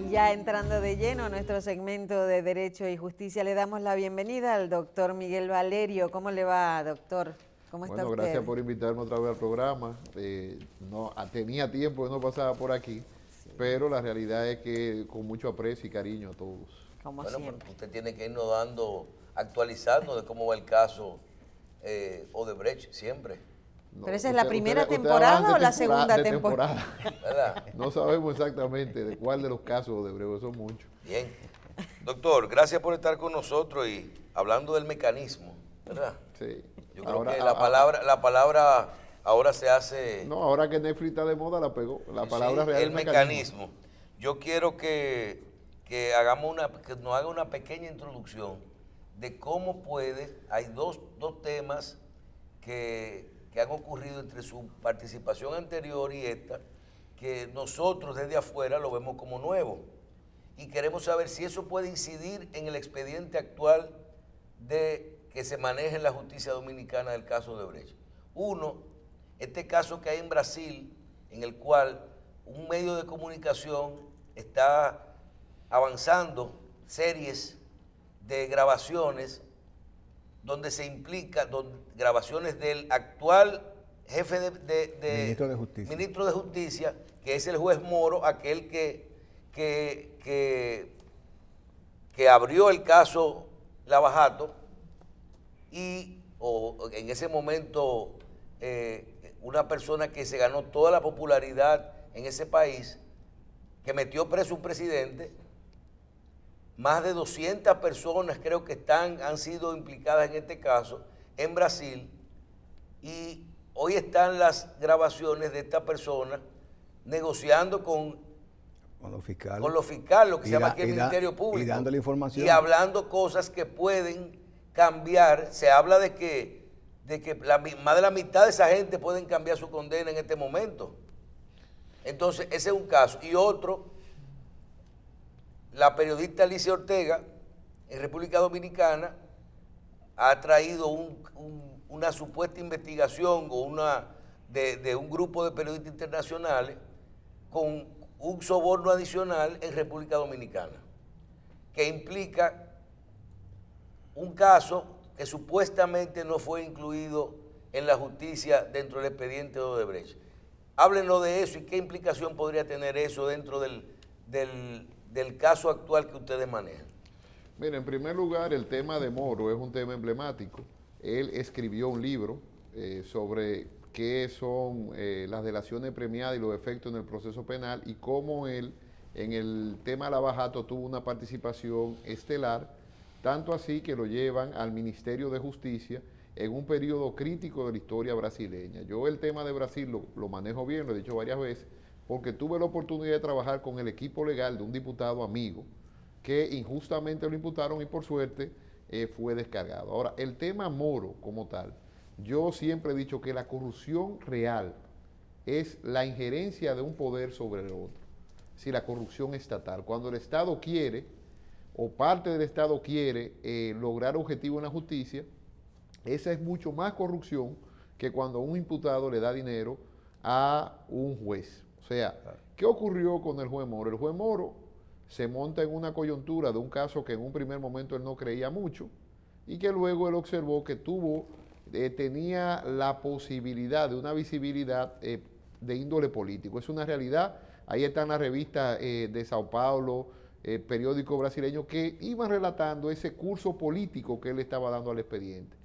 Y ya entrando de lleno a nuestro segmento de Derecho y Justicia, le damos la bienvenida al doctor Miguel Valerio. ¿Cómo le va, doctor? ¿Cómo está Bueno, usted? gracias por invitarme otra vez al programa. Tenía tiempo que no pasaba por aquí, Sí, pero la realidad es que con mucho aprecio y cariño a todos. como Bueno, pero siempre. usted tiene que irnos actualizando de cómo va el caso Odebrecht siempre, No, ¿Pero esa es la primera ustedes hablan temporada o la segunda temporada? ¿verdad? No sabemos exactamente de cuál de los casos de breve, son muchos. Bien. Doctor, gracias por estar con nosotros y hablando del mecanismo, ¿verdad? Sí. Yo creo que la palabra ahora se hace... No, ahora que Netflix está de moda la pegó. La palabra Sí, real el es mecanismo. mecanismo. Yo quiero que nos haga una pequeña introducción de cómo hay dos temas que han ocurrido entre su participación anterior y esta, que nosotros desde afuera lo vemos como nuevo. Y queremos saber si eso puede incidir en el expediente actual de que se maneja en la justicia dominicana del caso de Odebrecht. Uno, este caso que hay en Brasil, en el cual un medio de comunicación está avanzando series de grabaciones donde se implica grabaciones del actual jefe ministro de Justicia, que es el juez Moro, aquel que abrió el caso Lavajato en ese momento una persona que se ganó toda la popularidad en ese país, que metió preso un presidente. Más de 200 personas creo que han sido implicadas en este caso en Brasil, y hoy están las grabaciones de esta persona negociando con los fiscales, lo que se llama aquí el Ministerio Público, y dando la información. y hablando cosas que pueden cambiar. Se habla de que más de la mitad de esa gente pueden cambiar su condena en este momento. Entonces, ese es un caso. Y otro, la periodista Alicia Ortega, en República Dominicana, ha traído una supuesta investigación de un grupo de periodistas internacionales con un soborno adicional en República Dominicana, que implica un caso que supuestamente no fue incluido en la justicia dentro del expediente de Odebrecht. Háblenos de eso y qué implicación podría tener eso dentro del caso actual que ustedes manejan. Mira, en primer lugar, el tema de Moro es un tema emblemático. Él escribió un libro sobre qué son las delaciones premiadas y los efectos en el proceso penal, y cómo él, en el tema Lavajato, tuvo una participación estelar, tanto así que lo llevan al Ministerio de Justicia en un periodo crítico de la historia brasileña. Yo el tema de Brasil lo manejo bien, lo he dicho varias veces, porque tuve la oportunidad de trabajar con el equipo legal de un diputado amigo que injustamente lo imputaron y por suerte fue descargado. Ahora, el tema Moro como tal, yo siempre he dicho que la corrupción real es la injerencia de un poder sobre el otro. Si la corrupción estatal, cuando el Estado quiere, o parte del Estado quiere lograr objetivos en la justicia, esa es mucho más corrupción que cuando un imputado le da dinero a un juez. O sea, ¿qué ocurrió con el juez Moro? El juez Moro se monta en una coyuntura de un caso que en un primer momento él no creía mucho, y que luego él observó que tenía la posibilidad de una visibilidad de índole político. Es una realidad. Ahí están las revistas de Sao Paulo, periódico brasileño, que iban relatando ese curso político que él estaba dando al expediente.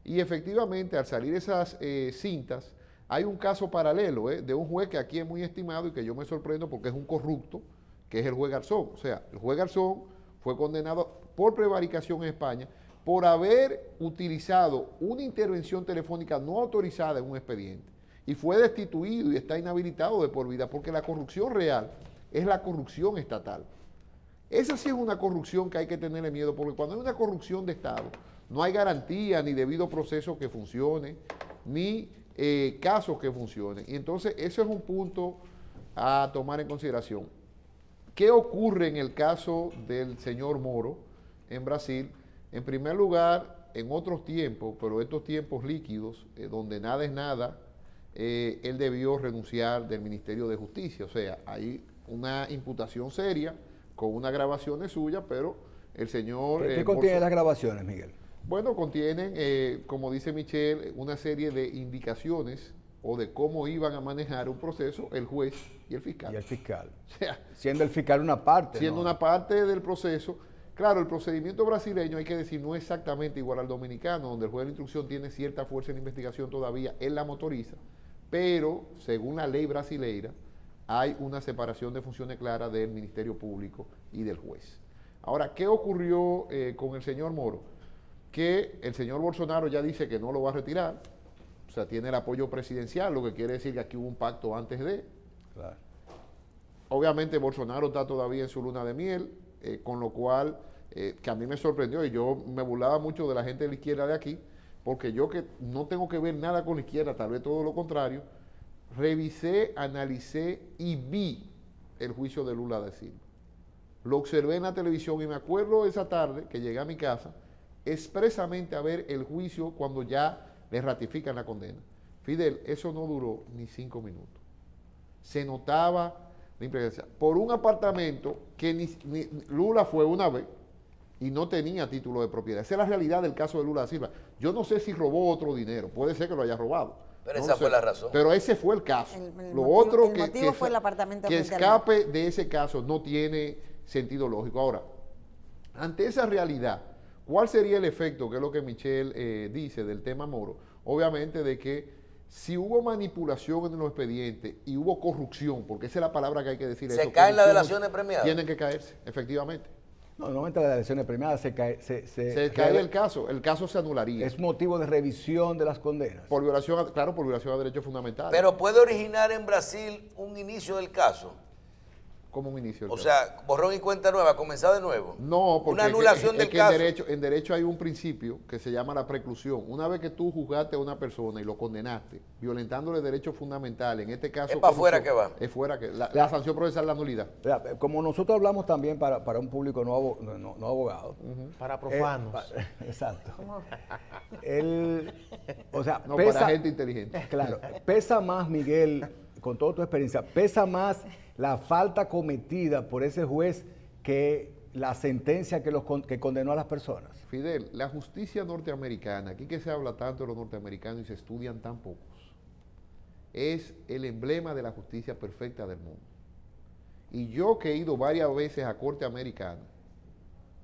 Y efectivamente, al salir esas cintas, hay un caso paralelo de un juez que aquí es muy estimado y que yo me sorprendo porque es un corrupto, que es el juez Garzón. O sea, el juez Garzón fue condenado por prevaricación en España por haber utilizado una intervención telefónica no autorizada en un expediente, y fue destituido y está inhabilitado de por vida, porque la corrupción real es la corrupción estatal. Esa sí es una corrupción que hay que tenerle miedo, porque cuando hay una corrupción de Estado, no hay garantía ni debido proceso que funcione, ni casos que funcionen. Y entonces ese es un punto a tomar en consideración. ¿Qué ocurre en el caso del señor Moro en Brasil? En primer lugar, en otros tiempos, pero estos tiempos líquidos, donde nada es nada, él debió renunciar del Ministerio de Justicia. O sea, hay una imputación seria con unas grabaciones suyas, pero el señor... ¿Qué contienen las grabaciones, Miguel? Bueno, contienen, como dice Michelle, una serie de indicaciones o de cómo iban a manejar un proceso el juez y el fiscal. Y el fiscal. O sea, siendo el fiscal una parte. siendo ¿no? una parte del proceso. Claro, el procedimiento brasileño, hay que decir, no es exactamente igual al dominicano, donde el juez de la instrucción tiene cierta fuerza en la investigación todavía, él la motoriza, pero según la ley brasileira, hay una separación de funciones clara del Ministerio Público y del juez. Ahora, ¿qué ocurrió con el señor Moro? Que el señor Bolsonaro ya dice que no lo va a retirar, o sea, tiene el apoyo presidencial, lo que quiere decir que aquí hubo un pacto antes de. Claro. Obviamente Bolsonaro está todavía en su luna de miel, con lo cual, que a mí me sorprendió y yo me burlaba mucho de la gente de la izquierda de aquí, porque yo que no tengo que ver nada con la izquierda, tal vez todo lo contrario, revisé, analicé y vi el juicio de Lula da Silva. Lo observé en la televisión y me acuerdo esa tarde que llegué a mi casa expresamente a ver el juicio cuando ya le ratifican la condena. Fidel, eso no duró ni 5 minutos. Se notaba la imprecancia. Por un apartamento que ni Lula fue una vez y no tenía título de propiedad. Esa es la realidad del caso de Lula da Silva. Yo no sé si robó otro dinero, puede ser que lo haya robado. Pero no esa fue la razón. Pero ese fue el caso. El Lo motivo, otro el motivo fue el apartamento que frente al mar. escape de ese caso no tiene sentido lógico. Ahora, ante esa realidad, ¿cuál sería el efecto, que es lo que Michelle dice del tema Moro? Obviamente de que si hubo manipulación en los expedientes y hubo corrupción, porque esa es la palabra que hay que decir. ¿Se caen las delaciones premiadas? Tienen que caerse, efectivamente. No, normalmente las elecciones premiadas se cae el caso se anularía. Es motivo de revisión de las condenas. Por violación, claro, por violación a derechos fundamentales. Pero puede originar en Brasil un inicio del caso. Como un inicio. O sea, borrón y cuenta nueva, comenzar de nuevo. No, porque una anulación del caso. En derecho hay un principio que se llama la preclusión. Una vez que tú juzgaste a una persona y lo condenaste, violentándole derechos fundamentales, en este caso... Es para afuera que va. Es fuera que la sanción procesal es la nulidad. Como nosotros hablamos también para un público no abogado. Para profanos. Exacto. No, para gente inteligente. Claro, pesa más, Miguel, con toda tu experiencia, pesa más la falta cometida por ese juez que la sentencia que condenó a las personas. Fidel, la justicia norteamericana, aquí que se habla tanto de los norteamericanos y se estudian tan pocos, es el emblema de la justicia perfecta del mundo. Y yo que he ido varias veces a corte americana,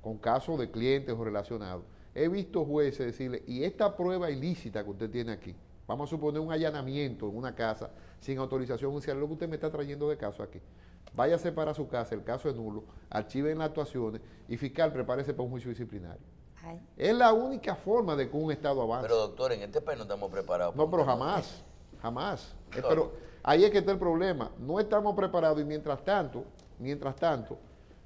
con casos de clientes o relacionados, he visto jueces decirle, y esta prueba ilícita que usted tiene aquí, vamos a suponer un allanamiento en una casa sin autorización judicial, lo que usted me está trayendo de caso aquí. Váyase para su casa, el caso es nulo, archiven las actuaciones y fiscal, prepárese para un juicio disciplinario. Ay. Es la única forma de que un Estado avance. Pero doctor, en este país no estamos preparados. No, pero jamás. Pero ahí es que está el problema. No estamos preparados y mientras tanto,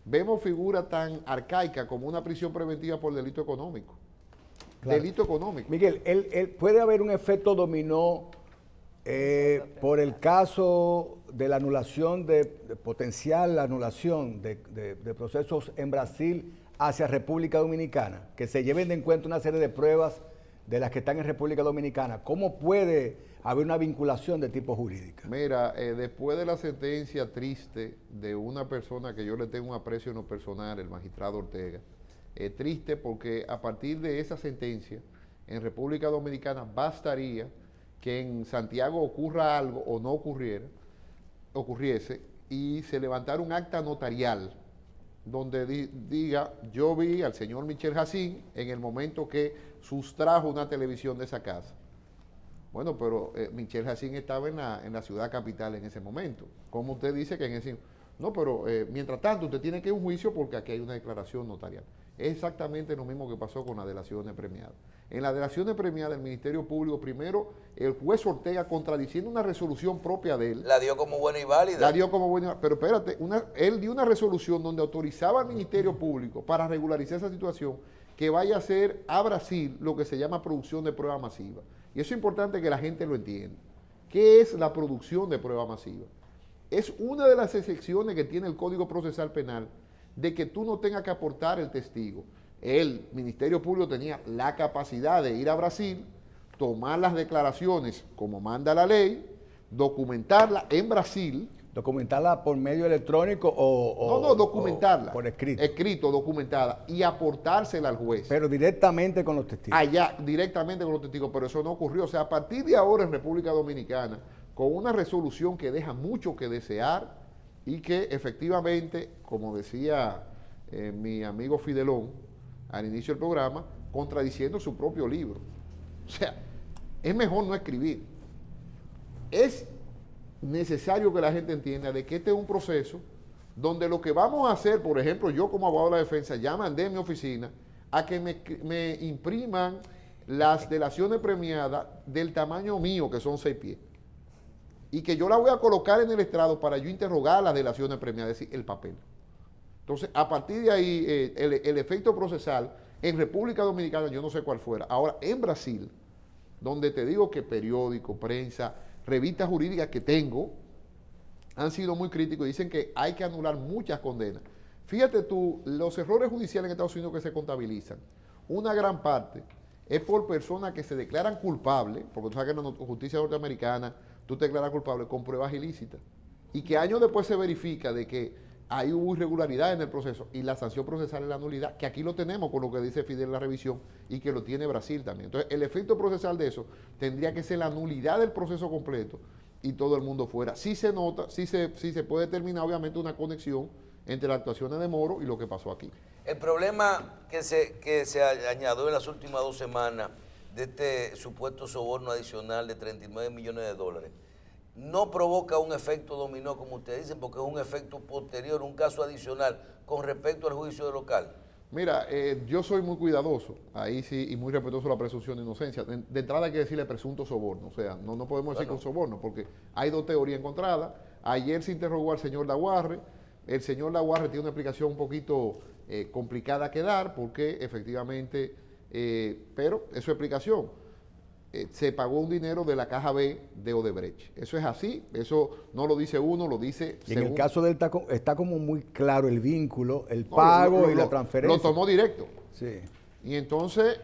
vemos figuras tan arcaicas como una prisión preventiva por delito económico. Claro. Delito económico. Miguel, puede haber un efecto dominó por el caso de la anulación potencial anulación de procesos en Brasil hacia República Dominicana, que se lleven en cuenta una serie de pruebas de las que están en República Dominicana. ¿Cómo puede haber una vinculación de tipo jurídica? Mira, después de la sentencia triste de una persona que yo le tengo un aprecio en lo personal, el magistrado Ortega, triste porque a partir de esa sentencia en República Dominicana bastaría que en Santiago ocurra algo o no ocurriese y se levantara un acta notarial donde diga, yo vi al señor Michel Jacín en el momento que sustrajo una televisión de esa casa. Bueno, pero Michel Jacín estaba en la ciudad capital en ese momento. ¿Cómo usted dice que en ese... No, pero mientras tanto usted tiene que ir a un juicio porque aquí hay una declaración notarial. Es exactamente lo mismo que pasó con las delaciones premiadas. En las delaciones premiadas, el Ministerio Público, primero, el juez Ortega, contradiciendo una resolución propia de él. La dio como buena y válida. La dio como buena y válida. Pero espérate, él dio una resolución donde autorizaba al Ministerio Público para regularizar esa situación que vaya a hacer a Brasil lo que se llama producción de prueba masiva. Y eso es importante que la gente lo entienda. ¿Qué es la producción de prueba masiva? Es una de las excepciones que tiene el Código Procesal Penal de que tú no tengas que aportar el testigo. El Ministerio Público tenía la capacidad de ir a Brasil, tomar las declaraciones como manda la ley, documentarla en Brasil. ¿Documentarla por medio electrónico No, documentarla. o por escrito? Escrito, documentada y aportársela al juez. Pero directamente con los testigos. Allá, directamente con los testigos, pero eso no ocurrió. O sea, a partir de ahora en República Dominicana, con una resolución que deja mucho que desear y que efectivamente, como decía mi amigo Fidelón al inicio del programa, contradiciendo su propio libro. O sea, es mejor no escribir. Es necesario que la gente entienda de que este es un proceso donde lo que vamos a hacer, por ejemplo, yo como abogado de la defensa, ya mandé en mi oficina a que me impriman las delaciones premiadas del tamaño mío, que son 6 pies. Y que yo la voy a colocar en el estrado para yo interrogar las delaciones premiadas, es decir, el papel. Entonces, a partir de ahí, el efecto procesal en República Dominicana, yo no sé cuál fuera. Ahora, en Brasil, donde te digo que periódico, prensa, revistas jurídicas que tengo, han sido muy críticos y dicen que hay que anular muchas condenas. Fíjate tú, los errores judiciales en Estados Unidos que se contabilizan, una gran parte es por personas que se declaran culpables, porque tú sabes que en la justicia norteamericana tú te declaras culpable con pruebas ilícitas, y que años después se verifica de que hubo irregularidad en el proceso y la sanción procesal es la nulidad, que aquí lo tenemos con lo que dice Fidel en la revisión y que lo tiene Brasil también. Entonces, el efecto procesal de eso tendría que ser la nulidad del proceso completo y todo el mundo fuera. Sí se nota, sí se puede determinar obviamente una conexión entre las actuaciones de Moro y lo que pasó aquí. El problema que se añadió en las últimas 2 semanas de este supuesto soborno adicional de 39 millones de dólares no provoca un efecto dominó, como ustedes dicen, porque es un efecto posterior, un caso adicional con respecto al juicio local. Mira, yo soy muy cuidadoso, ahí sí, y muy respetuoso de la presunción de inocencia. De entrada hay que decirle presunto soborno, o sea, no podemos decir con soborno, porque hay 2 teorías encontradas. Ayer se interrogó al señor Laguarre. El señor Laguarre tiene una explicación un poquito complicada que dar, porque efectivamente, pero es su explicación. Se pagó un dinero de la caja B de Odebrecht. Eso es así, eso no lo dice uno, lo dice y en el caso de él está como muy claro el vínculo, el pago y la transferencia. Lo tomó directo. Sí. Y entonces,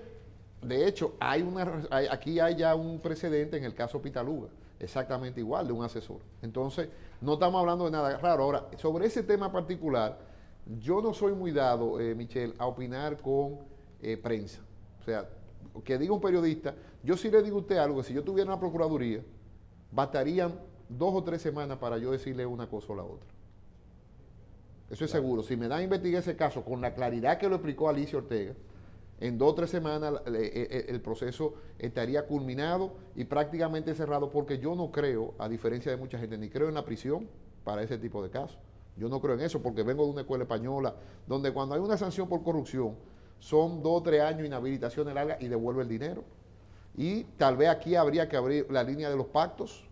de hecho, aquí hay ya un precedente en el caso Pitaluga, exactamente igual, de un asesor. Entonces, no estamos hablando de nada raro. Ahora, sobre ese tema particular, yo no soy muy dado, Michelle, a opinar con prensa. O sea, que diga un periodista, yo sí le digo a usted algo, que si yo tuviera una procuraduría, bastarían 2 o 3 semanas para yo decirle una cosa o la otra. Eso es seguro. Si me dan a investigar ese caso con la claridad que lo explicó Alicia Ortega, en 2 o 3 semanas el proceso estaría culminado y prácticamente cerrado, porque yo no creo, a diferencia de mucha gente, ni creo en la prisión para ese tipo de casos. Yo no creo en eso porque vengo de una escuela española donde cuando hay una sanción por corrupción son 2 o 3 años de inhabilitaciones largas y devuelve el dinero. Y tal vez aquí habría que abrir la línea de los pactos.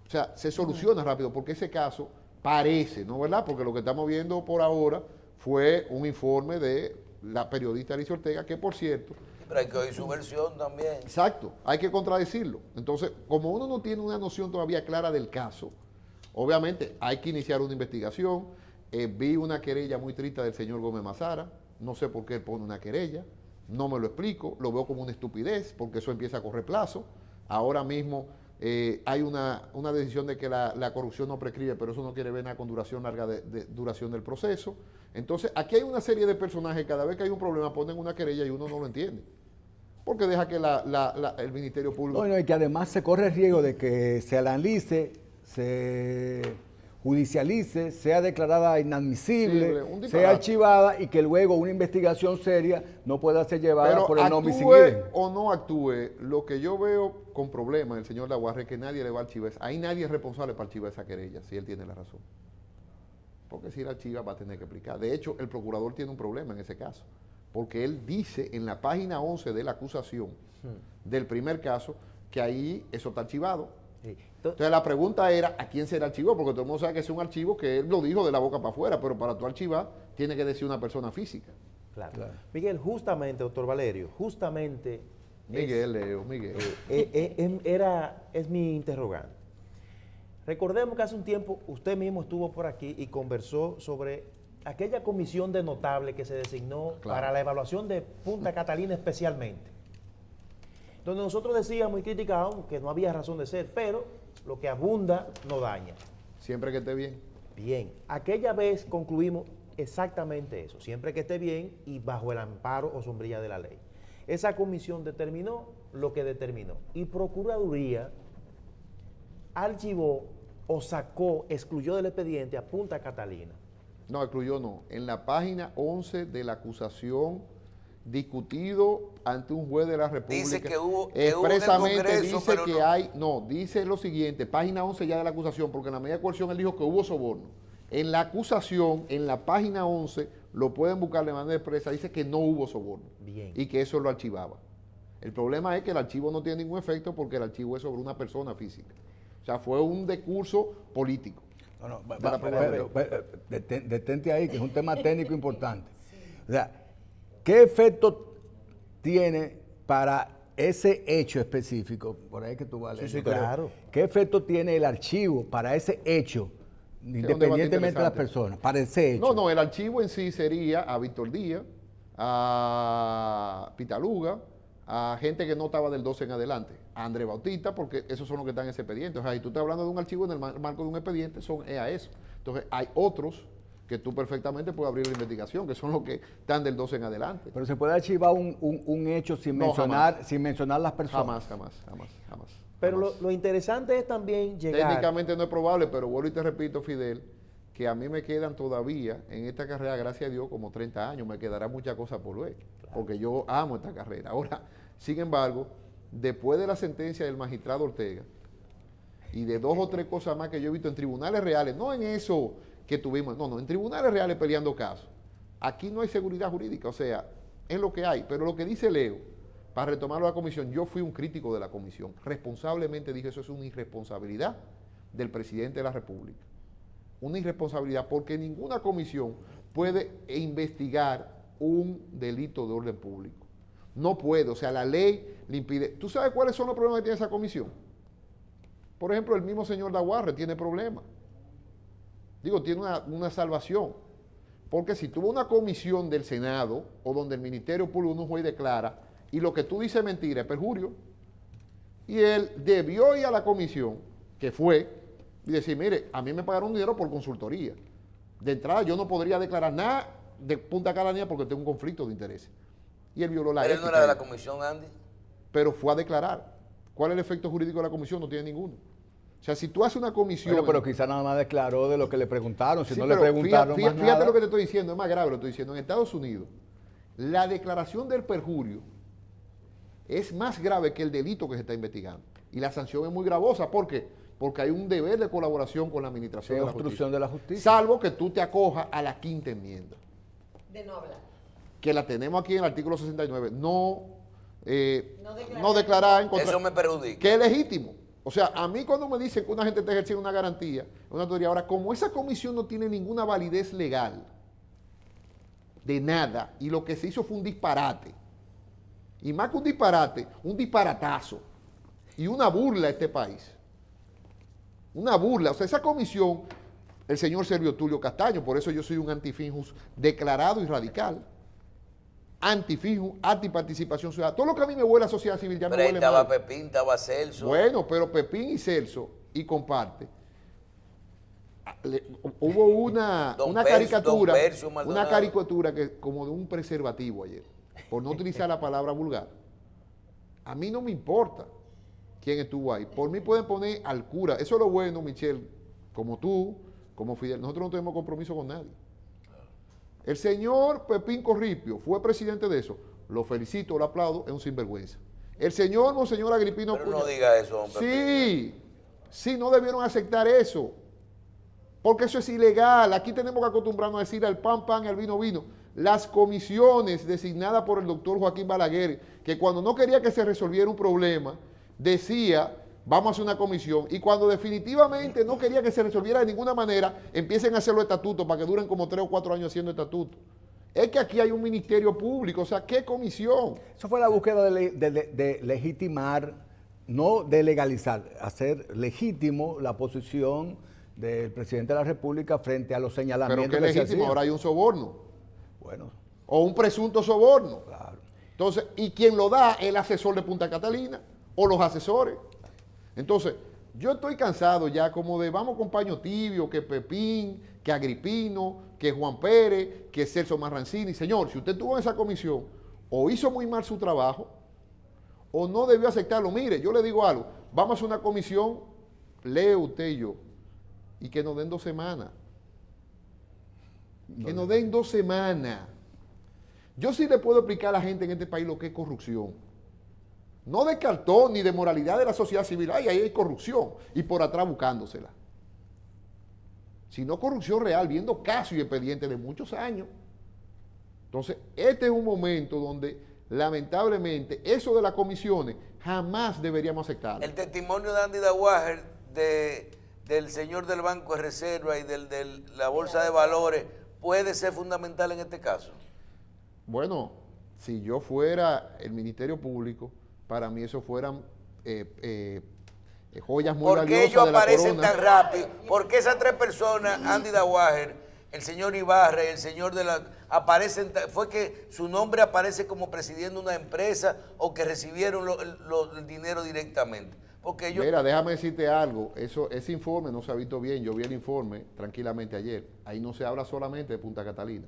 O sea, se soluciona rápido porque ese caso parece, ¿no verdad? Porque lo que estamos viendo por ahora fue un informe de la periodista Alicia Ortega, que por cierto... Pero hay que oír su versión también. Exacto, hay que contradecirlo. Entonces, como uno no tiene una noción todavía clara del caso, obviamente hay que iniciar una investigación. Vi una querella muy triste del señor Gómez Mazara, no sé por qué él pone una querella, no me lo explico, lo veo como una estupidez, porque eso empieza a correr plazo. Ahora mismo hay una decisión de que la corrupción no prescribe, pero eso no quiere ver nada con duración larga de duración del proceso. Entonces, aquí hay una serie de personajes, cada vez que hay un problema ponen una querella y uno no lo entiende. Porque deja que el Ministerio Público... Bueno, y que además se corre el riesgo de que se analice, se judicialice, sea declarada inadmisible, sea archivada y que luego una investigación seria no pueda ser llevada pero por el no bis in idem. idem. O no actúe, lo que yo veo con problemas el señor Laguarre es que nadie le va a archivar. Ahí nadie es responsable para archivar esa querella, si él tiene la razón. Porque si la archiva va a tener que explicar. De hecho, el procurador tiene un problema en ese caso, porque él dice en la página 11 de la acusación del primer caso que ahí eso está archivado. Sí. Entonces la pregunta era, ¿a quién se le archivó? Porque todo el mundo sabe que es un archivo que él lo dijo de la boca para afuera, pero para tú archivar tiene que decir una persona física. Claro. Miguel, justamente, doctor Valerio, justamente... Miguel. Es mi interrogante. Recordemos que hace un tiempo usted mismo estuvo por aquí y conversó sobre aquella comisión de notables que se designó para la evaluación de Punta Catalina especialmente. Donde nosotros decíamos y criticábamos que no había razón de ser, pero lo que abunda no daña. Siempre que esté bien. Bien, aquella vez concluimos exactamente eso, siempre que esté bien y bajo el amparo o sombrilla de la ley. Esa comisión determinó lo que determinó y Procuraduría archivó o sacó, excluyó del expediente a Punta Catalina. No, excluyó no. En la página 11 de la acusación, discutido ante un juez de la República. Dice que hubo expresamente en el Congreso, dice pero que no. hay, no, dice lo siguiente, página 11 ya de la acusación, porque en la medida de coerción él dijo que hubo soborno. En la acusación, en la página 11, lo pueden buscar de manera expresa, dice que no hubo soborno. Bien. Y que eso lo archivaba. El problema es que el archivo no tiene ningún efecto porque el archivo es sobre una persona física. O sea, fue un discurso político. No, detente ahí, que es un tema técnico importante. O sea, ¿qué efecto tiene para ese hecho específico? Por ahí que tú vas a leer. Sí, claro. ¿Qué efecto tiene el archivo para ese hecho, independientemente de las personas, para ese hecho? No, el archivo en sí sería a Víctor Díaz, a Pitaluga, a gente que no estaba del 12 en adelante, a Andrés Bautista, porque esos son los que están en ese expediente. O sea, si tú estás hablando de un archivo en el marco de un expediente, es a eso. Entonces, hay otros que tú perfectamente puedes abrir la investigación, que son los que están del 12 en adelante. Pero se puede archivar un hecho sin No, mencionar las personas. Jamás. Pero jamás. lo interesante es también llegar... Técnicamente no es probable, pero vuelvo y te repito, Fidel, que a mí me quedan todavía en esta carrera, gracias a Dios, como 30 años. Me quedará muchas cosas por ver, porque yo amo esta carrera. Ahora, sin embargo, después de la sentencia del magistrado Ortega y de 2 o 3 cosas más que yo he visto en tribunales reales, no en eso que tuvimos, no, en tribunales reales peleando casos. Aquí no hay seguridad jurídica, o sea, es lo que hay. Pero lo que dice Leo, para retomarlo a la comisión, yo fui un crítico de la comisión. Responsablemente dije, eso es una irresponsabilidad del presidente de la República. Una irresponsabilidad, porque ninguna comisión puede investigar un delito de orden público. No puede, o sea, la ley le impide. ¿Tú sabes cuáles son los problemas que tiene esa comisión? Por ejemplo, el mismo señor Daguarre tiene problemas. Digo, tiene una salvación. Porque si tuvo una comisión del Senado o donde el Ministerio Público, un juez declara, y lo que tú dices es mentira, es perjurio, y él debió ir a la comisión, que fue, y decir, mire, a mí me pagaron dinero por consultoría. De entrada yo no podría declarar nada de Punta Catalina porque tengo un conflicto de intereses. Y él violó la Pero ética. él no era de la comisión, Andy. Pero fue a declarar. ¿Cuál es el efecto jurídico de la comisión? No tiene ninguno. O sea, si tú haces una comisión... Bueno, pero quizá nada más declaró de lo que le preguntaron, si Sí, no le pero preguntaron más fíjate nada. lo que te estoy diciendo, es más grave lo que estoy diciendo. En Estados Unidos, la declaración del perjurio es más grave que el delito que se está investigando. Y la sanción es muy gravosa. ¿Por qué? Porque hay un deber de colaboración con la administración Sí, de la obstrucción justicia. de la justicia. Salvo que tú te acojas a la 5ª enmienda, De no hablar. que la tenemos aquí en el artículo 69. No No declarar en contra. Eso me perjudica. Que es legítimo. O sea, a mí cuando me dicen que una gente está ejerciendo una garantía, una teoría, ahora, como esa comisión no tiene ninguna validez legal de nada, y lo que se hizo fue un disparate, y más que un disparate, un disparatazo, y una burla a este país. Una burla. O sea, esa comisión, el señor Servio Tulio Castaño, por eso yo soy un antifinjus declarado y radical. Antifinjus, antiparticipación ciudadana. Todo lo que a mí me huele a sociedad civil ya Pero me ahí huele estaba mal. Pepín, estaba Celso. Bueno, pero Pepín y Celso, y comparte, hubo una Don caricatura, Percio Maldonado. una caricatura que como de un preservativo ayer, por no utilizar la palabra vulgar. A mí no me importa quién estuvo ahí. Por mí pueden poner al cura. Eso es lo bueno, Michelle, como tú, como Fidel. Nosotros no tenemos compromiso con nadie. El señor Pepín Corripio fue presidente de eso. Lo felicito, lo aplaudo, es un sinvergüenza. El señor Monseñor Agripino Pero no Acuña. diga eso, hombre. Sí, no debieron aceptar eso. Porque eso es ilegal. Aquí tenemos que acostumbrarnos a decir al pan, pan, al vino, vino. Las comisiones designadas por el doctor Joaquín Balaguer, que cuando no quería que se resolviera un problema, decía, vamos a hacer una comisión, y cuando definitivamente no quería que se resolviera de ninguna manera, empiecen a hacer los estatutos para que duren como 3 o 4 años haciendo estatutos. Es que aquí hay un ministerio público, o sea, ¿qué comisión? Eso fue la búsqueda de legitimar, no de legalizar, hacer legítimo la posición del presidente de la República frente a los Pero señalamientos que que se legítimo, hacían. ahora hay un soborno, Bueno, o un presunto soborno. claro. Entonces, ¿y quién lo da? El asesor de Punta Catalina o los asesores. Entonces, Yo estoy cansado ya como de vamos con paño tibio, que Pepín, que Agripino, que Juan Pérez, que Celso Marrancini. Señor, si usted estuvo en esa comisión, o hizo muy mal su trabajo, o no debió aceptarlo. Mire, yo le digo algo, vamos a hacer una comisión, lee usted y yo, y que nos den 2 semanas. Que nos den 2 semanas. Yo sí le puedo explicar a la gente en este país lo que es corrupción. No de cartón ni de moralidad de la sociedad civil. Ay, ahí hay corrupción. Y por atrás buscándosela. Sino corrupción real, viendo casos y expedientes de muchos años. Entonces, este es un momento donde, lamentablemente, eso de las comisiones jamás deberíamos aceptarlo. El testimonio de Andy Dawager, del señor del Banco de Reserva y de la Bolsa de Valores, puede ser fundamental en este caso. Bueno, si yo fuera el Ministerio Público, para mí eso fueran joyas muy ¿Por qué valiosas ellos de la aparecen corona. tan rápido? ¿Por qué esas 3 personas, Andy Dawager, el señor Ibarra y el señor aparecen, fue que su nombre aparece como presidiendo una empresa o que recibieron el dinero directamente? Porque ellos... Mira, déjame decirte algo, ese informe no se ha visto bien, yo vi el informe tranquilamente ayer, ahí no se habla solamente de Punta Catalina.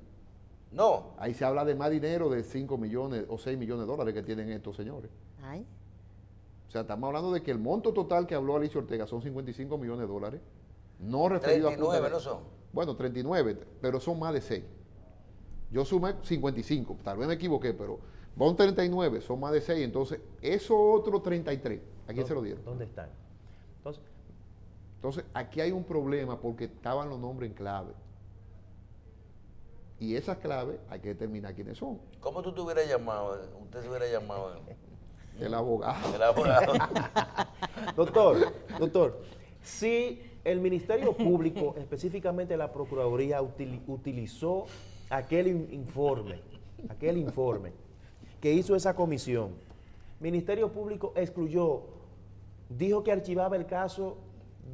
No. Ahí se habla de más dinero de 5 millones o 6 millones de dólares que tienen estos señores. Ay. O sea, estamos hablando de que el monto total que habló Alicia Ortega son 55 millones de dólares, no referido a Punta 39 no son. Bueno, 39, pero son más de 6. Yo sumé 55, tal vez me equivoqué, pero van 39, son más de 6, entonces esos otros 33, ¿a quién se lo dieron? ¿Dónde están? Entonces, aquí hay un problema porque estaban los nombres en clave. Y esas claves hay que determinar quiénes son. ¿Cómo tú te hubieras llamado? Usted se hubiera llamado El abogado. el abogado. Doctor, si el Ministerio Público, específicamente la Procuraduría, utilizó aquel informe que hizo esa comisión, Ministerio Público dijo que archivaba el caso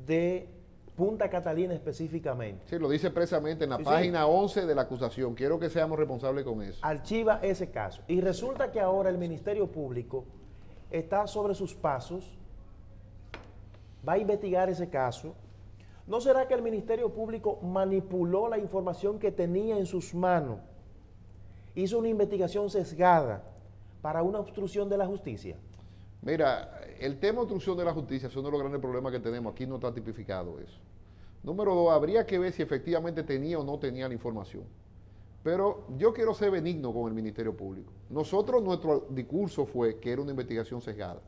de Punta Catalina específicamente. Sí, lo dice expresamente en la página 11 de la acusación. Quiero que seamos responsables con eso. Archiva ese caso. Y resulta que ahora el Ministerio Público está sobre sus pasos, va a investigar ese caso. ¿No será que el Ministerio Público manipuló la información que tenía en sus manos? Hizo una investigación sesgada para una obstrucción de la justicia. Mira, el tema de obstrucción de la justicia es uno de los grandes problemas que tenemos. Aquí no está tipificado eso. Número 2, habría que ver si efectivamente tenía o no tenía la información. Pero yo quiero ser benigno con el Ministerio Público. Nuestro discurso fue que era una investigación sesgada.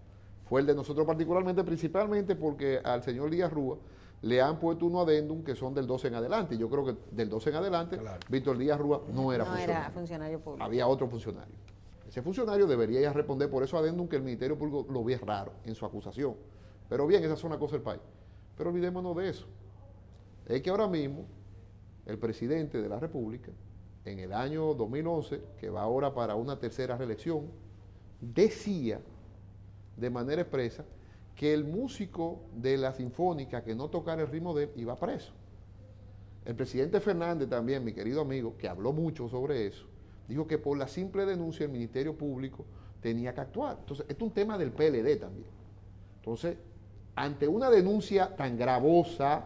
Fue el de nosotros particularmente, principalmente porque al señor Díaz Rúa le han puesto unos adendum que son del 12 en adelante. Yo creo que del 12 en adelante, claro, Víctor Díaz Rúa no era funcionario público. Había otro funcionario. Ese funcionario debería ya responder por esos adendum que el Ministerio Público lo ve raro en su acusación. Pero bien, esa es una cosa del país. Pero olvidémonos de eso. Es que ahora mismo el presidente de la República, en el año 2011, que va ahora para una tercera reelección, decía de manera expresa que el músico de la Sinfónica que no tocara el ritmo de él iba preso. El presidente Fernández también, mi querido amigo, que habló mucho sobre eso, dijo que por la simple denuncia el Ministerio Público tenía que actuar. Entonces, esto es un tema del PLD también. Entonces, ante una denuncia tan gravosa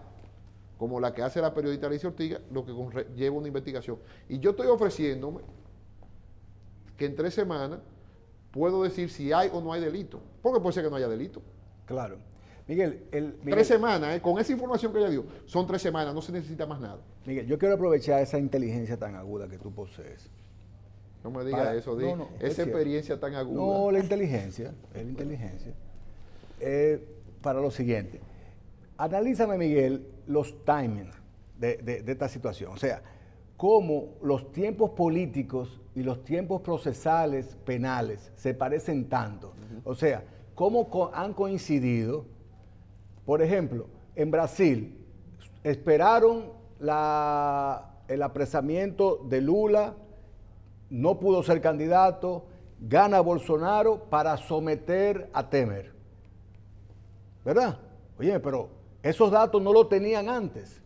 como la que hace la periodista Alicia Ortega, lo que lleva una investigación. Y yo estoy ofreciéndome que en 3 semanas puedo decir si hay o no hay delito. Porque puede ser que no haya delito. Claro. Miguel, 3 semanas, con esa información que ella dio, son 3 semanas, no se necesita más nada. Miguel, yo quiero aprovechar esa inteligencia tan aguda que tú posees. No me digas eso, esa experiencia tan aguda. No, la inteligencia, para lo siguiente. Analízame, Miguel, los timings de esta situación. O sea, cómo los tiempos políticos y los tiempos procesales penales se parecen tanto. O sea, cómo han coincidido. Por ejemplo, en Brasil esperaron el apresamiento de Lula, no pudo ser candidato, gana Bolsonaro para someter a Temer. ¿Verdad? Oye, pero esos datos no los tenían antes.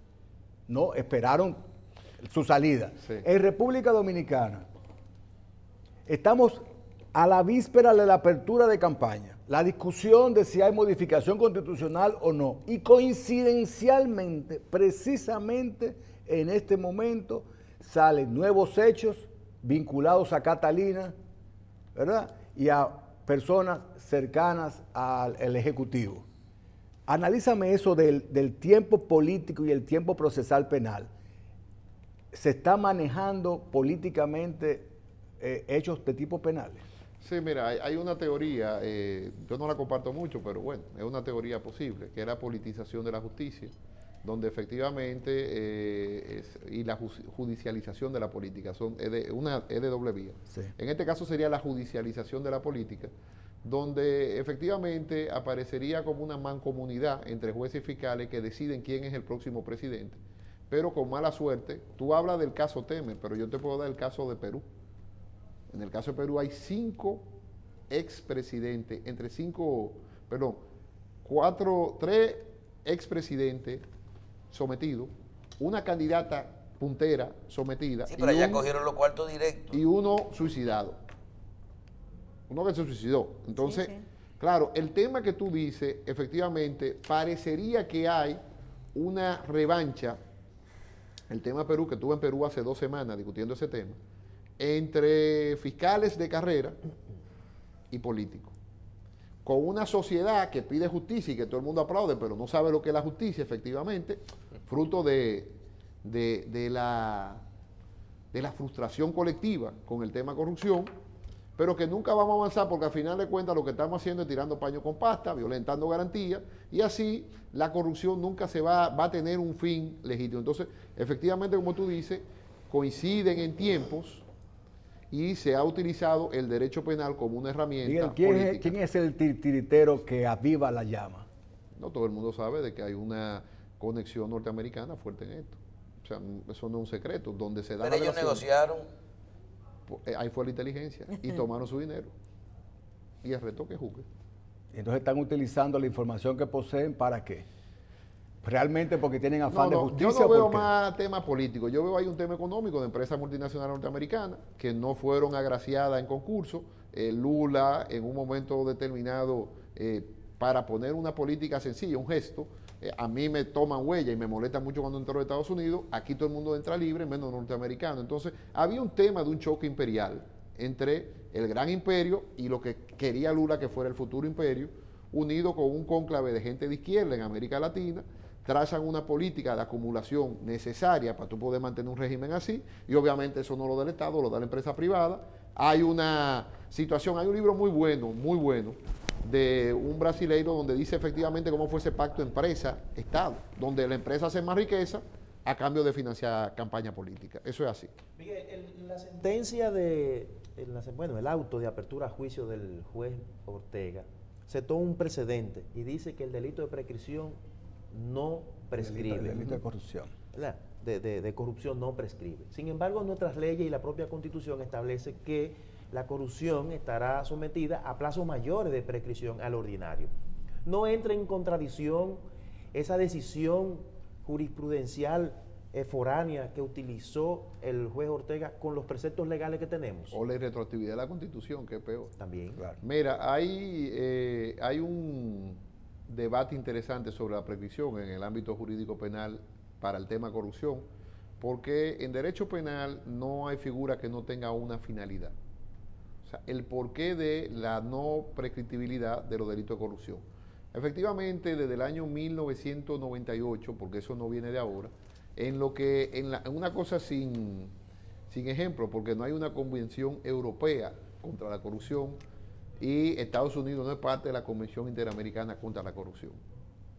No, esperaron su salida. Sí. En República Dominicana estamos a la víspera de la apertura de campaña. la discusión de si hay modificación constitucional o no. Y coincidencialmente, precisamente en este momento, salen nuevos hechos vinculados a Catalina, ¿verdad? Y a personas cercanas al Ejecutivo. Analízame eso del tiempo político y el tiempo procesal penal. ¿Se está manejando políticamente hechos de tipo penales? Sí, mira, hay una teoría, yo no la comparto mucho, pero bueno, es una teoría posible, que es la politización de la justicia, donde efectivamente y la judicialización de la política es de doble vía. Sí. En este caso sería la judicialización de la política, donde efectivamente aparecería como una mancomunidad entre jueces y fiscales que deciden quién es el próximo presidente, pero con mala suerte. Tú hablas del caso Temer, pero yo te puedo dar el caso de Perú. En el caso de Perú hay 5 expresidentes, 3 expresidentes sometidos, una candidata puntera sometida. Sí, pero allá cogieron los cuartos directos. Y uno suicidado. Uno que se suicidó. Entonces, Sí, sí. claro, el tema que tú dices, efectivamente, parecería que hay una revancha. El tema Perú, que estuve en Perú hace 2 semanas discutiendo ese tema, entre fiscales de carrera y políticos, con una sociedad que pide justicia y que todo el mundo aplaude, pero no sabe lo que es la justicia, efectivamente, fruto de la frustración colectiva con el tema corrupción, pero que nunca vamos a avanzar porque al final de cuentas lo que estamos haciendo es tirando paño con pasta, violentando garantías, y así la corrupción nunca va a tener un fin legítimo. Entonces, efectivamente, como tú dices, coinciden en tiempos y se ha utilizado el derecho penal como una herramienta Miguel, política. ¿quién es el titiritero que aviva la llama? No, todo el mundo sabe de que hay una conexión norteamericana fuerte en esto. O sea, eso no es un secreto. Donde se da Pero la ellos relación, negociaron. ahí fue la inteligencia y tomaron su dinero. Y el resto que juzgue. Entonces están utilizando la información que poseen ¿para qué? Realmente porque tienen afán de justicia. Yo no ¿o veo por qué? más tema político. Yo veo ahí un tema económico de empresas multinacionales norteamericanas que no fueron agraciadas en concurso. Lula, en un momento determinado, para poner una política sencilla, un gesto, a mí me toman huella y me molesta mucho cuando entro a Estados Unidos. Aquí todo el mundo entra libre, menos norteamericano. Entonces, había un tema de un choque imperial entre el gran imperio y lo que quería Lula que fuera el futuro imperio, unido con un cónclave de gente de izquierda en América Latina. Trazan una política de acumulación necesaria para tú poder mantener un régimen así, y obviamente eso no lo da el Estado, lo da la empresa privada. Hay una situación, hay un libro muy bueno, de un brasileiro donde dice efectivamente cómo fue ese pacto empresa-Estado, donde la empresa hace más riqueza a cambio de financiar campaña política. Eso es así. Miguel, la sentencia el auto de apertura a juicio del juez Ortega sentó un precedente y dice que el delito de prescripción no prescribe. El delito de corrupción. ¿Verdad? De corrupción no prescribe. Sin embargo, nuestras leyes y la propia Constitución establece que la corrupción estará sometida a plazos mayores de prescripción al ordinario. No entra en contradicción esa decisión jurisprudencial foránea que utilizó el juez Ortega con los preceptos legales que tenemos. O la retroactividad de la Constitución, que es peor. También. Claro. Mira, hay un debate interesante sobre la prescripción en el ámbito jurídico penal para el tema corrupción, porque en derecho penal no hay figura que no tenga una finalidad. O sea, el porqué de la no prescriptibilidad de los delitos de corrupción. Efectivamente, desde el año 1998, porque eso no viene de ahora, en una cosa sin ejemplo, porque no hay una convención europea contra la corrupción y Estados Unidos no es parte de la Convención Interamericana contra la Corrupción.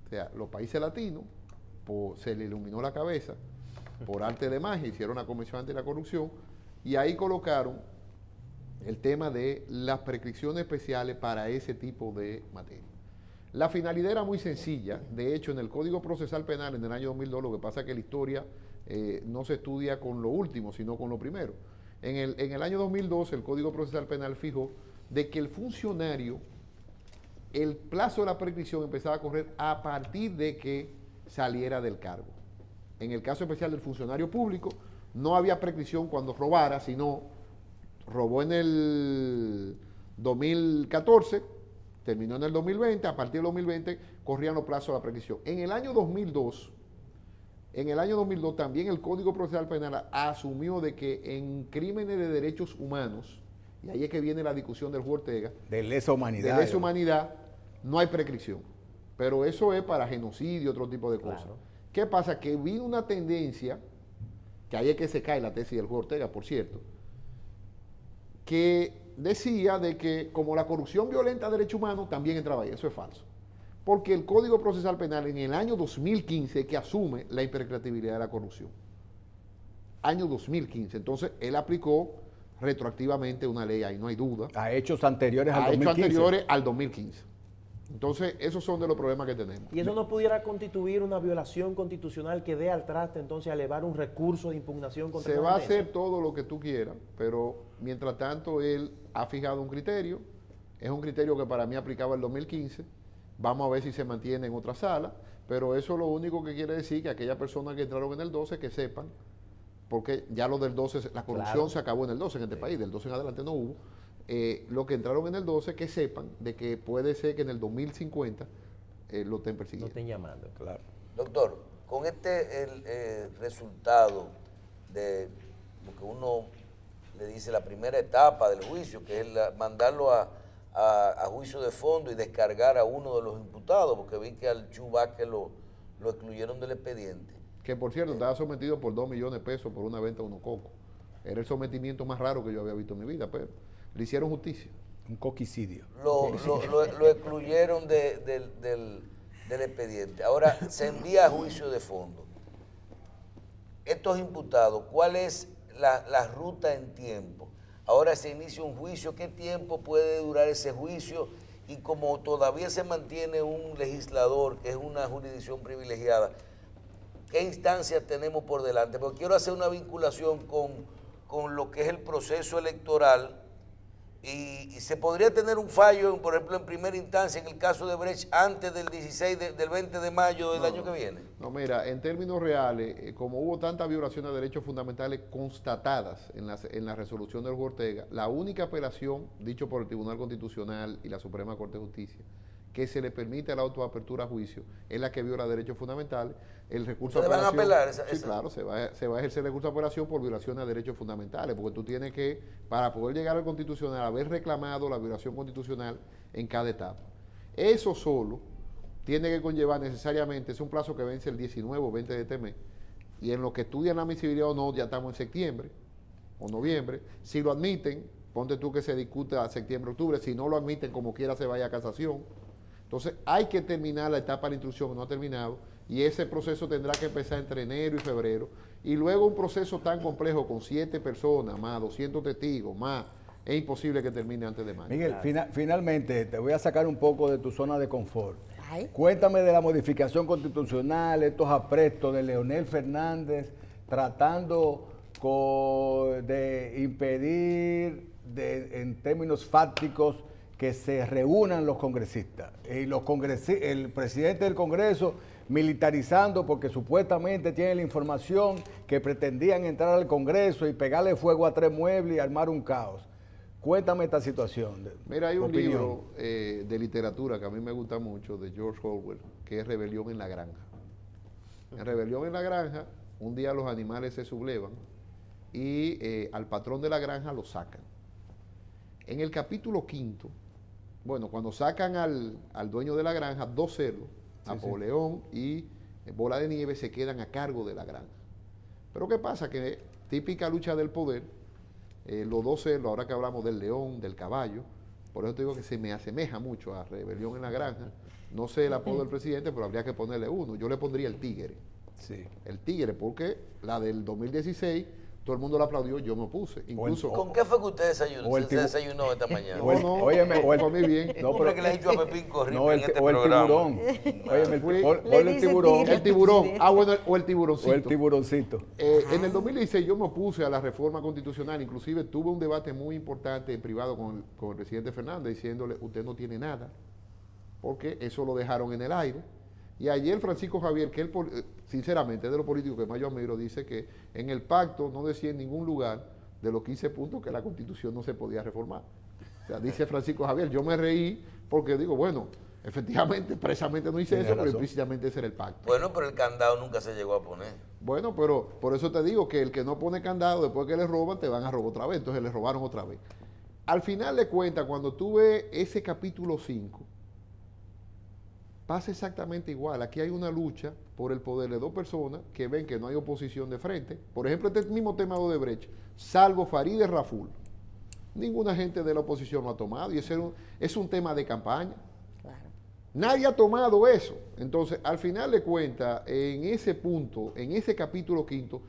O sea, los países latinos, se le iluminó la cabeza, por arte de magia, hicieron una convención ante la corrupción y ahí colocaron el tema de las prescripciones especiales para ese tipo de materia. La finalidad era muy sencilla. De hecho, en el Código Procesal Penal en el año 2002, lo que pasa es que la historia no se estudia con lo último, sino con lo primero. En el año 2002, el Código Procesal Penal fijó de que el funcionario, el plazo de la prescripción empezaba a correr a partir de que saliera del cargo. En el caso especial del funcionario público, no había prescripción cuando robara, sino robó en el 2014, terminó en el 2020, a partir del 2020 corrían los plazos de la prescripción. En el año 2002 también el Código Procesal Penal asumió de que en crímenes de derechos humanos, y ahí es que viene la discusión del juez Ortega, De lesa humanidad. de lesa humanidad, no hay prescripción. Pero eso es para genocidio y otro tipo de cosas. Claro. ¿Qué pasa? Que vino una tendencia, que ahí es que se cae la tesis del juez Ortega, por cierto, que decía de que como la corrupción violenta a derechos humanos también entraba ahí. Eso es falso. Porque el Código Procesal Penal en el año 2015 que asume la imprescriptibilidad de la corrupción. Año 2015. Entonces, él aplicó retroactivamente una ley, ahí no hay duda. A hechos anteriores al A hechos 2015. anteriores al 2015. Entonces, esos son de los problemas que tenemos. ¿Y eso no pudiera constituir una violación constitucional que dé al traste entonces a elevar un recurso de impugnación contra Se esa va a sentencia? hacer todo lo que tú quieras, pero mientras tanto él ha fijado un criterio, es un criterio que para mí aplicaba el 2015, vamos a ver si se mantiene en otra sala, pero eso lo único que quiere decir que aquellas personas que entraron en el 12 que sepan, porque ya lo del 12, la corrupción Claro. se acabó en el 12 en este país, del 12 en adelante no hubo, los que entraron en el 12 que sepan de que puede ser que en el 2050 lo estén No persiguiendo. estén llamando. Claro. Doctor, con este resultado de lo que uno le dice la primera etapa del juicio, que es mandarlo a juicio de fondo y descargar a uno de los imputados, porque vi que al Chu Vázquez lo excluyeron del expediente. Que por cierto estaba sometido por 2 millones de pesos por una venta de unos cocos. Era el sometimiento más raro que yo había visto en mi vida, pero le hicieron justicia. Un coquicidio. Lo excluyeron del expediente. Ahora se envía a juicio de fondo. Estos imputados, ¿cuál es la ruta en tiempo? Ahora se inicia un juicio, ¿qué tiempo puede durar ese juicio? Y como todavía se mantiene un legislador, que es una jurisdicción privilegiada, ¿qué instancias tenemos por delante? Porque quiero hacer una vinculación con lo que es el proceso electoral y se podría tener un fallo, por ejemplo, en primera instancia, en el caso de Brecht, antes del 16, del 20 de mayo del año que viene. No, mira, en términos reales, como hubo tantas violaciones de derechos fundamentales constatadas en la resolución del juez Ortega, la única apelación, dicho por el Tribunal Constitucional y la Suprema Corte de Justicia, que se le permite la autoapertura a juicio, es la que viola derechos fundamentales. El recurso ¿Ustedes van a apelar sí, esa? claro, se va a ejercer el recurso de apelación por violación a derechos fundamentales, porque tú tienes que, para poder llegar al constitucional, haber reclamado la violación constitucional en cada etapa. Eso solo tiene que conllevar necesariamente, es un plazo que vence el 19 o 20 de este mes, y en lo que estudian la admisibilidad o no, ya estamos en septiembre o noviembre. Si lo admiten, ponte tú que se discuta a septiembre, octubre. Si no lo admiten, como quiera se vaya a casación. Entonces hay que terminar la etapa de la instrucción, que no ha terminado, y ese proceso tendrá que empezar entre enero y febrero. Y luego un proceso tan complejo con 7 personas más, 200 testigos más, es imposible que termine antes de mayo. Miguel, finalmente te voy a sacar un poco de tu zona de confort. Ay. Cuéntame de la modificación constitucional, estos aprestos de Leonel Fernández tratando de impedir en términos fácticos que se reúnan los congresistas. Y el presidente del Congreso militarizando porque supuestamente tiene la información que pretendían entrar al Congreso y pegarle fuego a 3 muebles y armar un caos. Cuéntame esta situación. Mira, hay un opinión. libro de literatura que a mí me gusta mucho, de George Orwell, que es Rebelión en la Granja. En Rebelión en la Granja, un día los animales se sublevan y al patrón de la granja lo sacan. En el capítulo 5, bueno, cuando sacan al dueño de la granja, 2 cerdos, Napoleón y Bola de Nieve, se quedan a cargo de la granja. Pero ¿qué pasa? Que típica lucha del poder, los 2 cerdos, ahora que hablamos del león, del caballo, por eso te digo que se me asemeja mucho a Rebelión en la Granja. No sé el apodo del presidente, pero habría que ponerle uno. Yo le pondría el tigre. Sí. El tigre, porque la del 2016, todo el mundo la aplaudió, yo me opuse. Incluso, ¿Con qué fue que usted desayunó? o el Se desayunó esta mañana. o el- óyeme, o el- comí bien. No, Hombre, que le ha dicho a Pepín Corripio No, en este o el programa. tiburón. Óyeme, Fui- ponle el dice tiburón. tigre. El tiburón. Sí. Bueno, o el tiburoncito. O el tiburoncito. En el 2016 yo me opuse a la reforma constitucional, inclusive tuve un debate muy importante en privado con el presidente Fernández, diciéndole, usted no tiene nada, porque eso lo dejaron en el aire. Y ayer Francisco Javier, que él, sinceramente, es de los políticos que más yo admiro, dice que en el pacto no decía en ningún lugar de los 15 puntos que la Constitución no se podía reformar. O sea, dice Francisco Javier, yo me reí porque digo, bueno, efectivamente, expresamente no hice Tienes eso, pero razón. implícitamente ese era el pacto. Bueno, pero el candado nunca se llegó a poner. Bueno, pero por eso te digo que el que no pone candado, después que le roban, te van a robar otra vez. Entonces le robaron otra vez. Al final de cuentas, cuando tú ves ese capítulo 5, pasa exactamente igual. Aquí hay una lucha por el poder de dos personas que ven que no hay oposición de frente. Por ejemplo, este mismo tema de Odebrecht, salvo Farideh Raful, ninguna gente de la oposición lo ha tomado y es un tema de campaña. Claro. Nadie ha tomado eso. Entonces, al final de cuentas, en ese punto, en ese capítulo 5,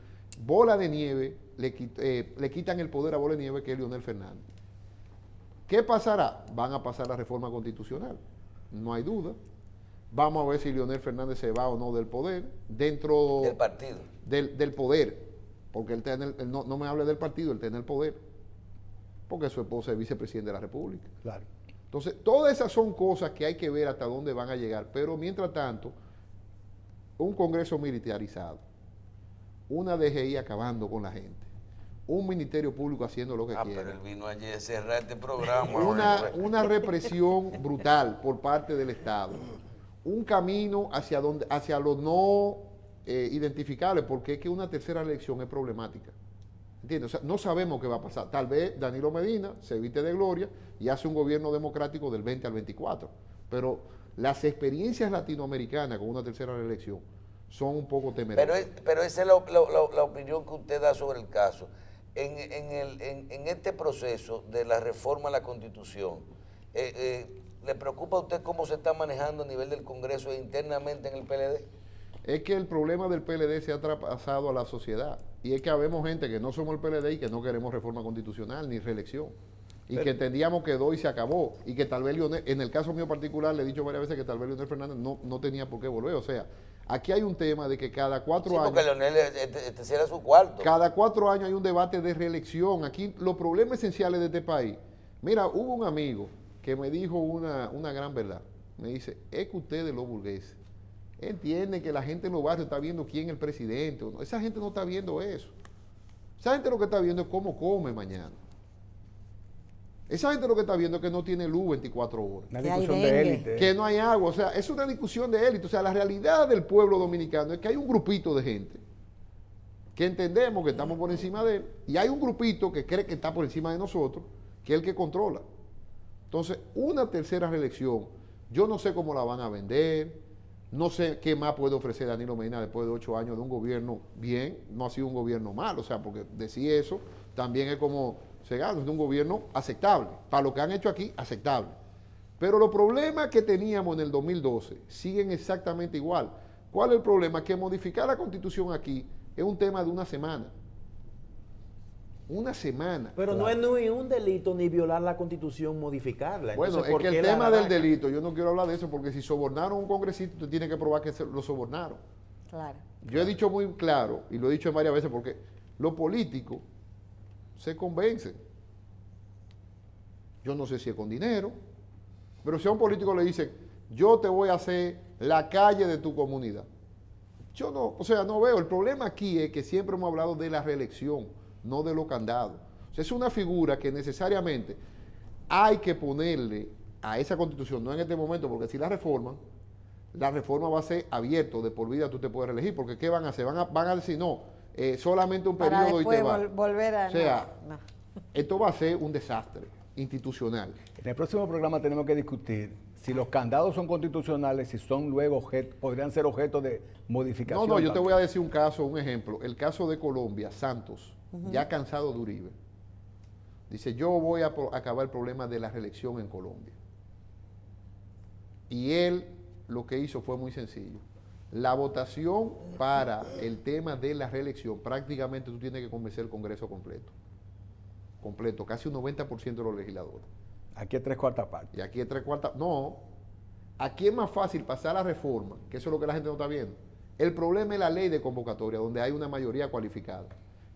Bola de Nieve, le quitan el poder a Bola de Nieve, que es Leonel Fernández. ¿Qué pasará? Van a pasar la reforma constitucional, no hay duda. Vamos a ver si Leonel Fernández se va o no del poder, dentro Del partido. del poder, porque él no me hable del partido, él está en el poder, porque su esposa es vicepresidente de la República. Claro. Entonces, todas esas son cosas que hay que ver hasta dónde van a llegar, pero mientras tanto, un Congreso militarizado, una DGI acabando con la gente, un Ministerio Público haciendo lo que quiere. Pero él vino allí a cerrar este programa. Una represión brutal por parte del Estado, un camino hacia lo no identificable, porque es que una tercera elección es problemática. ¿Entiendes? O sea, no sabemos qué va a pasar. Tal vez Danilo Medina se viste de gloria y hace un gobierno democrático del 20 al 24, pero las experiencias latinoamericanas con una tercera elección son un poco temerarias. Pero esa es la opinión que usted da sobre el caso. En este proceso de la reforma a la Constitución, ¿le preocupa a usted cómo se está manejando a nivel del Congreso e internamente en el PLD? Es que el problema del PLD se ha traspasado a la sociedad. Y es que habemos gente que no somos el PLD y que no queremos reforma constitucional ni reelección. Y que entendíamos que y se acabó. Y que tal vez Leonel, en el caso mío particular, le he dicho varias veces que tal vez Leonel Fernández no tenía por qué volver. O sea, aquí hay un tema de que cada 4 años... porque Leonel, este era su cuarto. Cada 4 años hay un debate de reelección. Aquí los problemas esenciales de este país. Mira, hubo un amigo que me dijo una gran verdad. Me dice, es que ustedes los burgueses entienden que la gente en los barrios está viendo quién es el presidente. ¿O no? Esa gente no está viendo eso. Esa gente lo que está viendo es cómo come mañana. Esa gente lo que está viendo es que no tiene luz 24 horas. Una Que hay discusión de dengue. élite. Que no hay agua. O sea, es una discusión de élite. O sea, la realidad del pueblo dominicano es que hay un grupito de gente que entendemos que estamos por encima de él y hay un grupito que cree que está por encima de nosotros, que es el que controla. Entonces, una tercera reelección, yo no sé cómo la van a vender. No sé qué más puede ofrecer Danilo Medina después de 8 años de un gobierno bien, no ha sido un gobierno malo, o sea, porque decir eso también es como cegar, es un gobierno aceptable, para lo que han hecho aquí, aceptable. Pero los problemas que teníamos en el 2012 siguen exactamente igual. ¿Cuál es el problema? Que modificar la Constitución aquí es un tema de una semana. Una semana. Pero no es ni un delito ni violar la Constitución, modificarla. Bueno, Entonces, es ¿por que qué el la tema del arranca? delito, yo no quiero hablar de eso, porque si sobornaron a un congresista, usted tiene que probar que lo sobornaron. Claro. Yo he dicho muy claro, y lo he dicho varias veces, porque los políticos se convencen. Yo no sé si es con dinero, pero si a un político le dicen, yo te voy a hacer la calle de tu comunidad. Yo no, o sea, no veo. El problema aquí es que siempre hemos hablado de la reelección, no de los candados. O sea, es una figura que necesariamente hay que ponerle a esa constitución, no en este momento, porque si la reforma va a ser abierto, de por vida tú te puedes reelegir, porque ¿qué van a hacer? Van a decir, no, solamente un Para periodo y te después va. volver a... O sea, no. esto va a ser un desastre institucional. En el próximo programa tenemos que discutir si los candados son constitucionales, si son luego podrían ser objeto de modificación. No, yo te voy a decir un caso, un ejemplo. El caso de Colombia, Santos, ya cansado de Uribe, dice, yo voy a acabar el problema de la reelección en Colombia. Y él lo que hizo fue muy sencillo. La votación para el tema de la reelección, prácticamente tú tienes que convencer el Congreso completo. Completo, casi un 90% de los legisladores. Aquí es 3/4 partes. Y aquí es 3/4. No, aquí es más fácil pasar la reforma, que eso es lo que la gente no está viendo. El problema es la ley de convocatoria, donde hay una mayoría cualificada.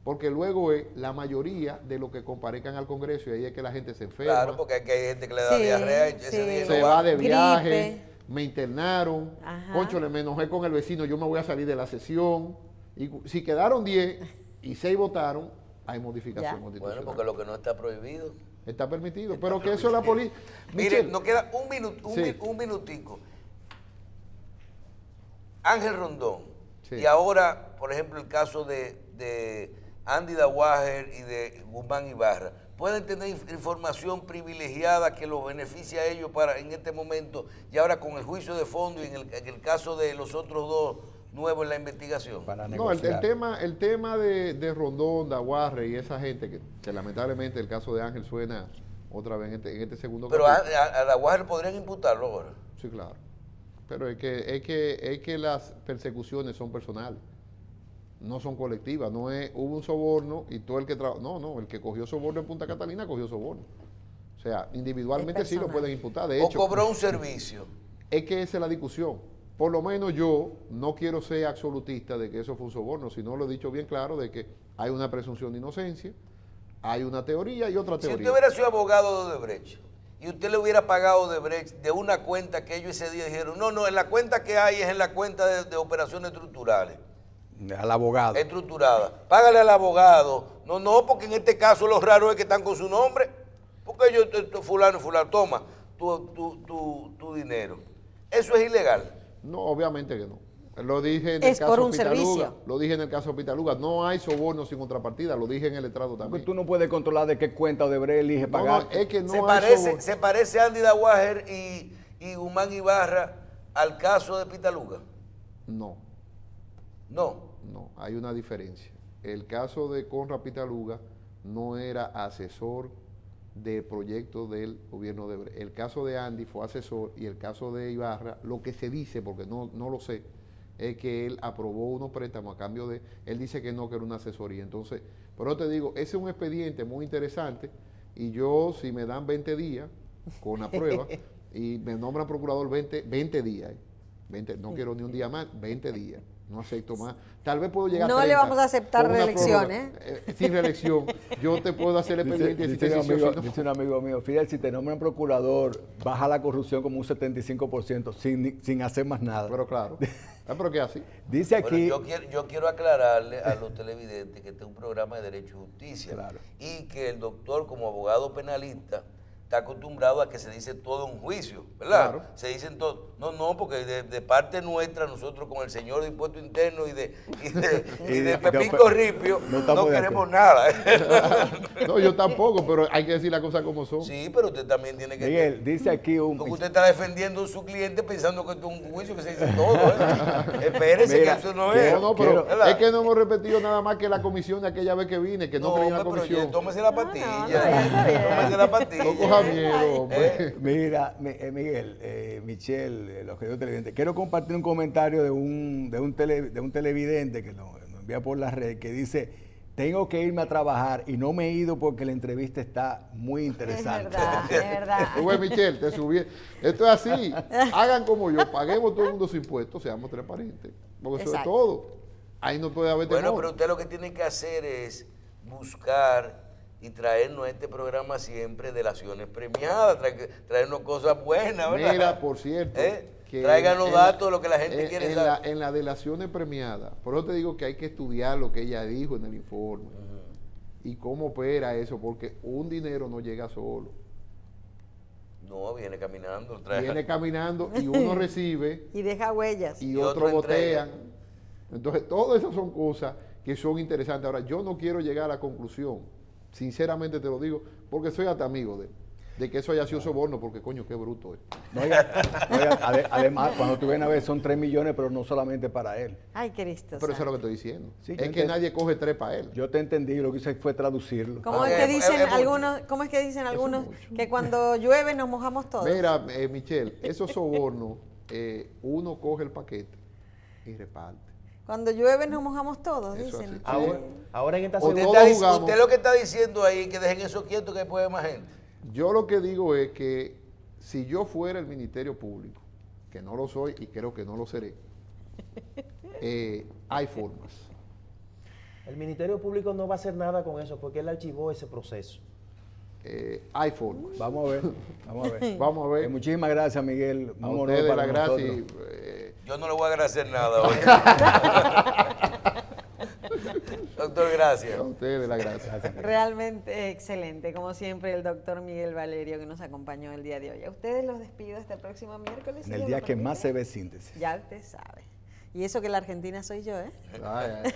Porque luego es la mayoría de los que comparezcan al Congreso y ahí es que la gente se enferma. Claro, porque aquí hay gente que le da Sí, diarrea y sí. ese día Se no va de Gripe. viaje, me internaron, Ajá. cónchole, me enojé con el vecino, yo me voy a salir de la sesión. Y si quedaron 10 y 6 votaron, hay modificación Ya. constitucional. Bueno, porque lo que no está prohibido. Está permitido, pero que eso es la política. Mire, nos queda un minuto, Sí. un minutico. Ángel Rondón, Sí. y ahora, por ejemplo, el caso de Andy Dawager y de Guzmán Ibarra, pueden tener información privilegiada que los beneficie a ellos en este momento, y ahora con el juicio de fondo y en el caso de los otros dos nuevos en la investigación. Para No, el negociar. tema de Rondón, Daguarre y esa gente, que lamentablemente el caso de Ángel suena otra vez en este segundo Pero capítulo. a Dawager podrían imputarlo ahora. Sí, claro. Pero es que las persecuciones son personales, no son colectivas. No es, hubo un soborno y todo el que no, el que cogió soborno en Punta Catalina cogió soborno. O sea, individualmente Es sí lo personal. pueden imputar. De O hecho, cobró un servicio. es que esa es la discusión. Por lo menos yo no quiero ser absolutista de que eso fue un soborno, sino lo he dicho bien claro de que hay una presunción de inocencia, hay una teoría y otra Si teoría. usted hubiera sido abogado de Odebrecht y usted le hubiera pagado a Odebrecht de una cuenta que ellos ese día dijeron, no, en la cuenta que hay es en la cuenta de operaciones estructurales, Al abogado. estructurada. Págale al abogado. No, porque en este caso lo raro es que están con su nombre. Porque ellos, fulano y fulano, toma tu dinero. Eso es ilegal. No, obviamente que no. Lo dije en Es el por caso un Pitaluga. servicio. Lo dije en el caso Pitaluga. No hay soborno sin contrapartida. Lo dije en el estrado Porque también. tú no puedes controlar de qué cuenta Odebrecht elige No, pagar. es que no se, hay parece, soborno. se parece Andy Dawager y Guzmán Ibarra al caso de Pitaluga. No, No. no. Hay una diferencia. El caso de Conrad Pitaluga no era asesor de proyectos del gobierno de Odebrecht. El caso de Andy fue asesor y el caso de Ibarra, lo que se dice, porque no lo sé, es que él aprobó unos préstamos a cambio de, él dice que no, que era una asesoría. Entonces, por eso te digo, ese es un expediente muy interesante y yo, si me dan 20 días con la prueba y me nombran procurador 20 días, 20, no quiero ni un día más, 20 días. No acepto más. Tal vez puedo llegar a No 30 le vamos a aceptar con una reelección, prórroga. Sin reelección, yo te puedo hacer el expediente Dice si un te amigo, si no. dice un amigo mío, Fidel, si te nombran procurador, baja la corrupción como un 75% sin hacer más nada. Pero claro, pero que así. Dice aquí, Bueno, yo quiero aclararle a los televidentes que este es un programa de Derecho y Justicia Claro. y que el doctor como abogado penalista está acostumbrado a que se dice todo en juicio, ¿verdad? Claro. Se dicen todo. No, porque de parte nuestra, nosotros con el señor de Impuesto Interno y de Pepín Corripio, no no estamos de queremos nada. No, yo tampoco, pero hay que decir las cosas como son. Sí, pero usted también tiene que... Miguel, dice aquí Porque usted está defendiendo a su cliente pensando que esto es un juicio que se dice todo, ¿eh? Espérese, Mira, que eso no es. No, pero ¿verdad? es que no hemos repetido nada más que la comisión de aquella vez que vine, que no creía en la hombre, pero comisión. tómese la pastilla. no, está bien. Tómese la pastilla. No coja miedo, hombre. Mira, Miguel, Michelle, los queridos televidentes, quiero compartir un comentario de un televidente que nos envía por la red que dice, tengo que irme a trabajar y no me he ido porque la entrevista está muy interesante. Es verdad. Tú ves, Michelle, te subí. Esto es así. Hagan como yo, paguemos todo el mundo sus impuestos, seamos transparentes. Porque eso es Exacto. todo. Ahí no puede haber Bueno, temor. pero usted lo que tiene que hacer es buscar y traernos a este programa siempre delaciones premiadas, traernos cosas buenas, ¿verdad? Mira, por cierto, que Tráiganos en datos de lo que la gente quiere en saber. en las delaciones premiadas, por eso te digo que hay que estudiar lo que ella dijo en el informe y cómo opera eso, porque un dinero no llega solo. No, viene caminando. Viene caminando y uno recibe Y deja huellas. y otro otros entrega. botean. Entonces, todas esas son cosas que son interesantes. Ahora, yo no quiero llegar a la conclusión, sinceramente te lo digo, porque soy hasta amigo de que eso haya sido soborno, porque coño, qué bruto es. No, además, cuando tú vienes a ver, son 3 millones, pero no solamente para él. Ay, Cristo. Pero eso es lo que santo. estoy diciendo. Sí, es yo que entiendo. nadie coge 3 para él. Yo te entendí, lo que hice fue traducirlo. ¿Cómo es Ok, que dicen es mucho. algunos, cómo es que dicen algunos mucho. que cuando llueve nos mojamos todos? Mira, Michelle, esos sobornos, uno coge el paquete y reparte. Cuando llueve nos mojamos todos, Eso dicen. así. Ahora en esta O Usted, todos está jugamos. usted lo que está diciendo ahí es que dejen eso quieto, que después hay más gente. Yo lo que digo es que si yo fuera el Ministerio Público, que no lo soy y creo que no lo seré, hay formas. El Ministerio Público no va a hacer nada con eso porque él archivó ese proceso. Hay formas. Vamos a ver, vamos a ver. Vamos a ver. Muchísimas gracias, Miguel. A Un honor ustedes para la gracia nosotros. Yo no le voy a agradecer nada hoy. doctor, gracias. A ustedes la gracias. Realmente excelente, como siempre, el doctor Miguel Valerio que nos acompañó el día de hoy. A ustedes los despido hasta el próximo miércoles. En el día que más se ve síntesis. Ya usted sabe. Y eso que la Argentina soy yo, ¿eh? Ay, ay.